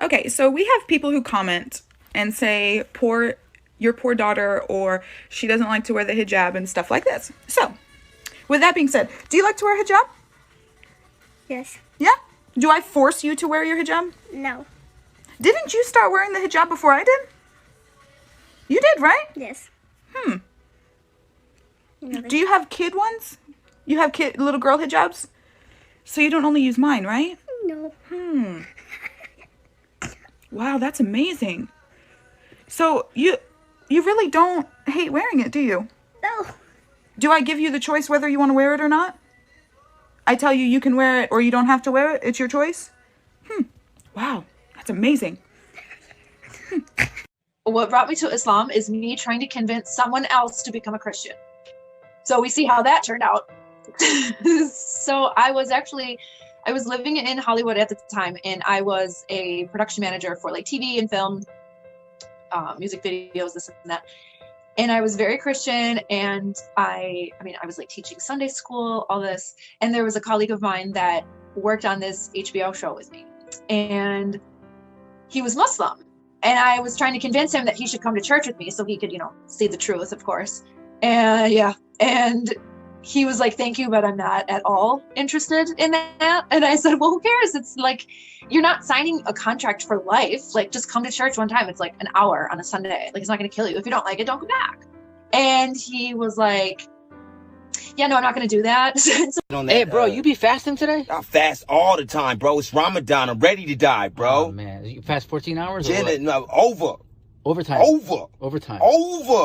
Okay, so we have people who comment and say, your poor daughter, or she doesn't like to wear the hijab and stuff like this. So, with that being said, do you like to wear hijab? Yes. Yeah? Do I force you to wear your hijab? No. Didn't you start wearing the hijab before I did? You did, right? Yes. Do you have kid ones? You have little girl hijabs? So you don't only use mine, right? No. Wow, that's amazing. So you really don't hate wearing it, do you? No. Do I give you the choice whether you want to wear it or not? I tell you can wear it or you don't have to wear it. It's your choice. Wow, that's amazing. What brought me to Islam is me trying to convince someone else to become a Christian. So we see how that turned out. So I was living in Hollywood at the time, and I was a production manager for like TV and film, music videos, this and that. And I was very Christian, and I was like teaching Sunday school, all this. And there was a colleague of mine that worked on this HBO show with me, and he was Muslim. And I was trying to convince him that he should come to church with me so he could, see the truth, of course. And he was like, thank you, but I'm not at all interested in that. And I said, well, who cares? It's like, you're not signing a contract for life. Like, just come to church one time. It's like an hour on a Sunday. Like, it's not going to kill you. If you don't like it, don't go back. And he was like, yeah, no, I'm not going to do that. Hey, bro, you be fasting today? I fast all the time, bro. It's Ramadan. I'm ready to die, bro. Oh, man. You fast 14 hours? No, over. Overtime. Overtime.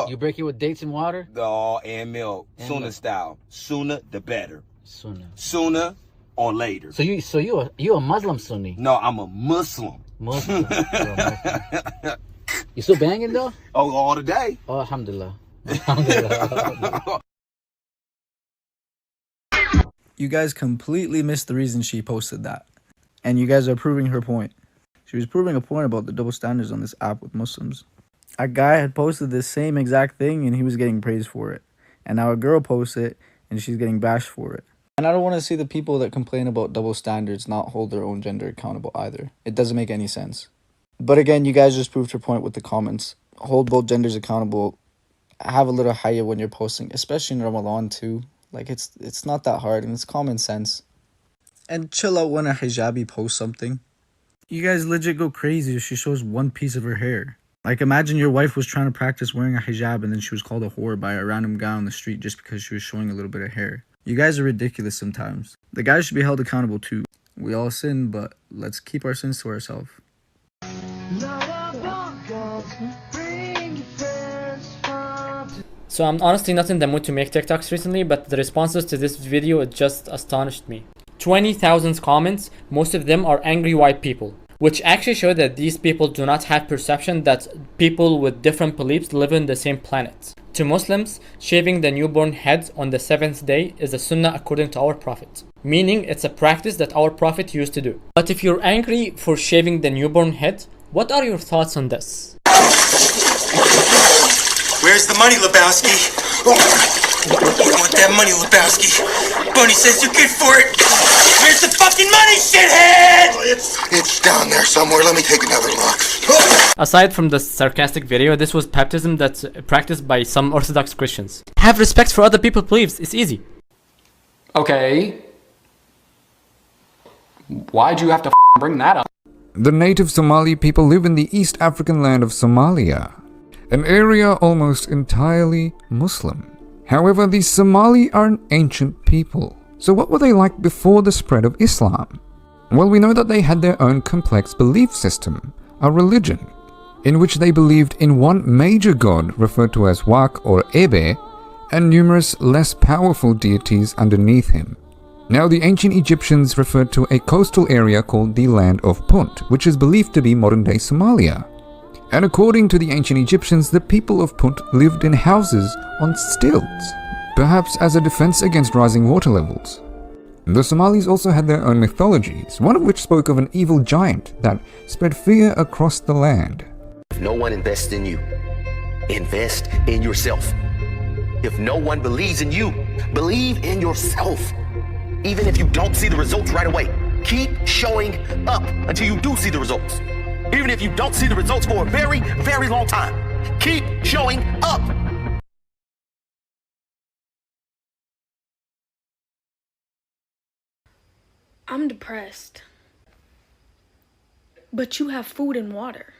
You break it with dates and water? Oh, and milk. Sunnah style. Sooner the better. Sooner or later. So you a Muslim Sunni? No, I'm a Muslim. Muslim. You still banging though? Oh, all the day. Oh, alhamdulillah. Alhamdulillah. You guys completely missed the reason she posted that. And you guys are proving her point. She was proving a point about the double standards on this app with Muslims. A guy had posted this same exact thing and he was getting praised for it. And now a girl posts it and she's getting bashed for it. And I don't want to see the people that complain about double standards not hold their own gender accountable either. It doesn't make any sense. But again, you guys just proved her point with the comments. Hold both genders accountable. Have a little haya when you're posting, especially in Ramadan too. Like, it's not that hard and it's common sense. And chill out when a hijabi posts something. You guys legit go crazy if she shows one piece of her hair. Like, imagine your wife was trying to practice wearing a hijab and then she was called a whore by a random guy on the street just because she was showing a little bit of hair. You guys are ridiculous sometimes. The guys should be held accountable too. We all sin, but let's keep our sins to ourselves. So I'm honestly not in the mood to make TikToks recently, but the responses to this video just astonished me. 20,000 comments, most of them are angry white people, which actually show that these people do not have perception that people with different beliefs live on the same planet. To Muslims, shaving the newborn head on the 7th day is a sunnah according to our Prophet, meaning it's a practice that our Prophet used to do. But if you're angry for shaving the newborn head, what are your thoughts on this? Where's the money, Lebowski? You want that money, Lebowski? Bunny says you're good for it. Where's the fucking money, shithead? It's down there somewhere. Let me take another look. Aside from the sarcastic video, this was baptism that's practiced by some Orthodox Christians. Have respect for other people's beliefs. It's easy. Okay. Why'd you have to bring that up? The native Somali people live in the East African land of Somalia, an area almost entirely Muslim. However, the Somali are an ancient people. So what were they like before the spread of Islam? Well, we know that they had their own complex belief system, a religion, in which they believed in one major god referred to as Wak or Ebe, and numerous less powerful deities underneath him. Now, the ancient Egyptians referred to a coastal area called the Land of Punt, which is believed to be modern-day Somalia. And according to the ancient Egyptians, the people of Punt lived in houses on stilts, perhaps as a defense against rising water levels. The Somalis also had their own mythologies, one of which spoke of an evil giant that spread fear across the land. If no one invests in you, invest in yourself. If no one believes in you, believe in yourself. Even if you don't see the results right away, keep showing up until you do see the results. even if you don't see the results for a very, very long time. Keep showing up. I'm depressed. But you have food and water.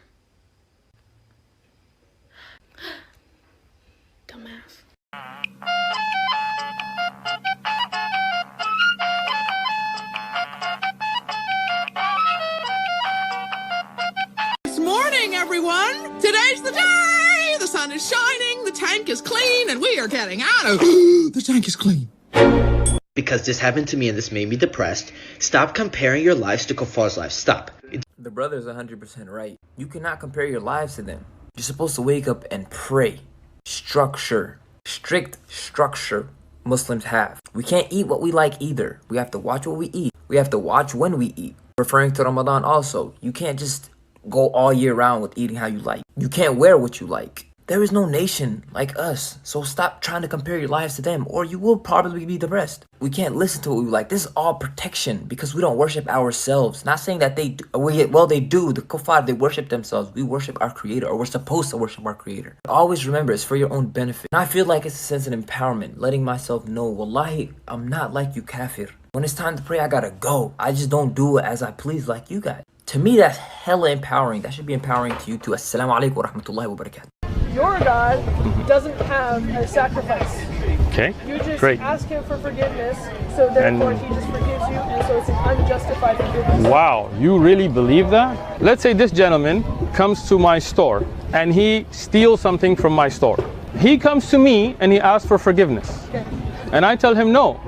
Dumbass. It's morning, everyone. Today's the day. The sun is shining, the tank is clean, and we are getting out of the tank is clean. Because this happened to me and this made me depressed. Stop comparing your lives to Kufar's lives. Stop. The brother's 100% right. You cannot compare your lives to them. You're supposed to wake up and pray. Structure. Strict structure Muslims have. We can't eat what we like either. We have to watch what we eat. We have to watch when we eat. Referring to Ramadan also, you can't just go all year round with eating how you like. You can't wear what you like. There is no nation like us, so stop trying to compare your lives to them, or you will probably be depressed. We can't listen to what we like. This is all protection because we don't worship ourselves. Not saying that they do. Well, they do. The kuffar, they worship themselves. We worship our creator, or we're supposed to worship our creator. Always remember, it's for your own benefit. And I feel like it's a sense of empowerment, letting myself know, wallahi, I'm not like you kafir. When it's time to pray, I gotta go. I just don't do it as I please like you guys. To me, that's hella empowering. That should be empowering to you too. Assalamu alaikum wa rahmatullahi wa barakatuh. Your God doesn't have a sacrifice. Okay, You just great. ask him for forgiveness, so therefore he just forgives you, and so it's an unjustified forgiveness. Wow, you really believe that? Let's say this gentleman comes to my store and he steals something from my store. He comes to me and he asks for forgiveness. Okay. And I tell him no.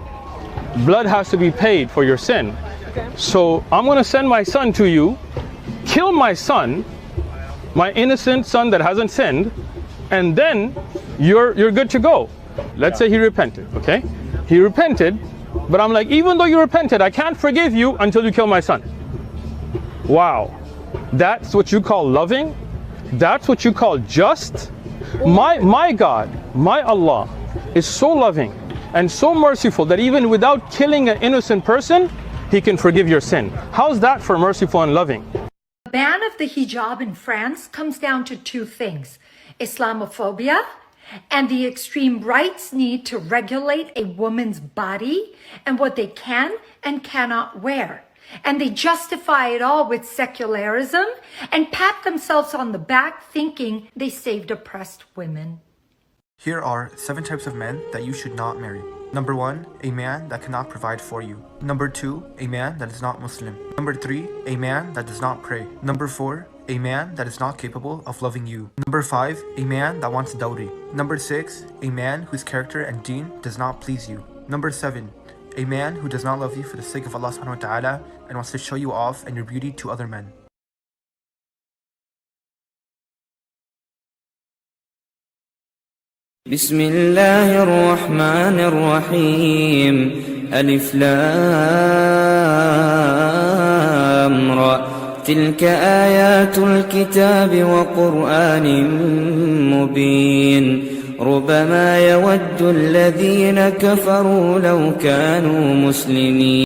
Blood has to be paid for your sin. Okay. So I'm going to send my son to you, kill my son, my innocent son that hasn't sinned, and then you're good to go. Let's say he repented, okay? He repented, but I'm like, even though you repented, I can't forgive you until you kill my son. Wow, that's what you call loving? That's what you call just? My God, my Allah is so loving and so merciful that even without killing an innocent person, he can forgive your sin. How's that for merciful and loving? The ban of the hijab in France comes down to two things: Islamophobia and the extreme right's need to regulate a woman's body and what they can and cannot wear. And they justify it all with secularism and pat themselves on the back thinking they saved oppressed women. Here are 7 types of men that you should not marry. Number 1, a man that cannot provide for you. Number 2, a man that is not Muslim. Number 3, a man that does not pray. Number 4, a man that is not capable of loving you. Number 5, a man that wants dowry. Number 6, a man whose character and deen does not please you. Number 7, a man who does not love you for the sake of Allah subhanahu wa ta'ala and wants to show you off and your beauty to other men. بسم الله الرحمن الرحيم ألف لام را تلك آيات الكتاب وقرآن مبين ربما يود الذين كفروا لو كانوا مسلمين